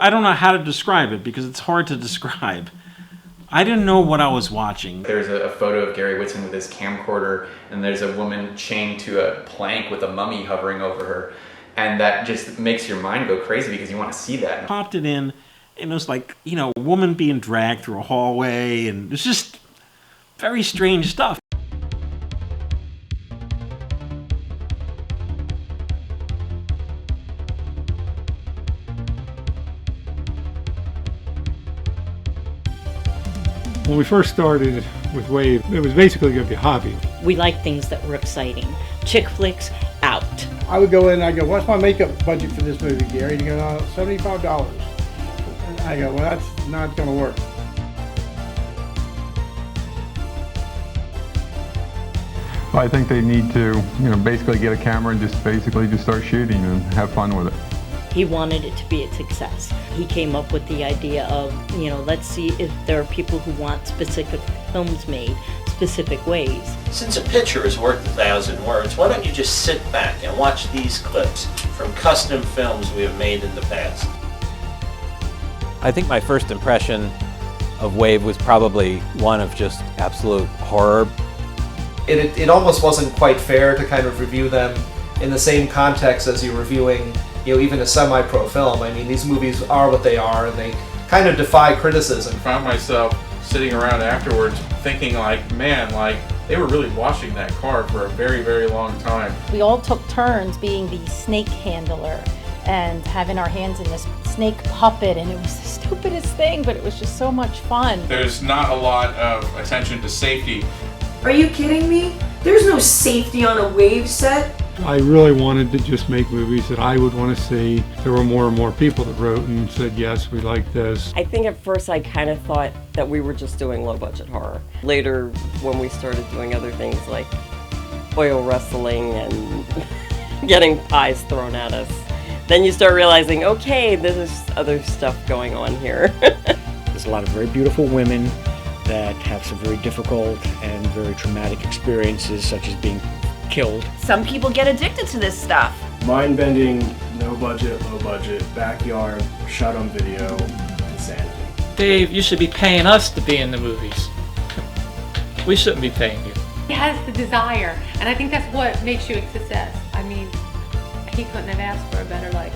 I don't know how to describe it because it's hard to describe. I didn't know what I was watching. There's a photo of Gary Whitson with his camcorder, and there's a woman chained to a plank with a mummy hovering over her. And that just makes your mind go crazy because you want to see that. Popped it in, and it was like, you know, a woman being dragged through a hallway, and it's just very strange stuff. When we first started with Wave, it was basically going to be a hobby. We like things that were exciting. Chick flicks, out. I would go in and I go, what's my makeup budget for this movie, Gary? And he goes, $75. And I go, well, that's not going to work. I think they need to, basically get a camera and just start shooting and have fun with it. He wanted it to be a success. He came up with the idea of, let's see if there are people who want specific films made specific ways. Since a picture is worth 1,000 words, why don't you just sit back and watch these clips from custom films we have made in the past. I think my first impression of Wave was probably one of just absolute horror. It almost wasn't quite fair to kind of review them in the same context as you're reviewing even a semi-pro film. I mean, these movies are what they are, and they kind of defy criticism. I found myself sitting around afterwards thinking man, they were really washing that car for a very, very long time. We all took turns being the snake handler and having our hands in this snake puppet, and it was the stupidest thing, but it was just so much fun. There's not a lot of attention to safety. Are you kidding me? There's no safety on a Wave set. I really wanted to just make movies that I would want to see. There were more and more people that wrote and said, yes, we like this. I think at first I kind of thought that we were just doing low-budget horror. Later, when we started doing other things like oil wrestling and getting pies thrown at us, then you start realizing, okay, there's other stuff going on here. There's a lot of very beautiful women that have some very difficult and very traumatic experiences, such as being killed. Some people get addicted to this stuff. Mind-bending, no budget, low budget, backyard, shot on video, insanity. Dave, you should be paying us to be in the movies. We shouldn't be paying you. He has the desire, and I think that's what makes you a success. I mean, he couldn't have asked for a better life.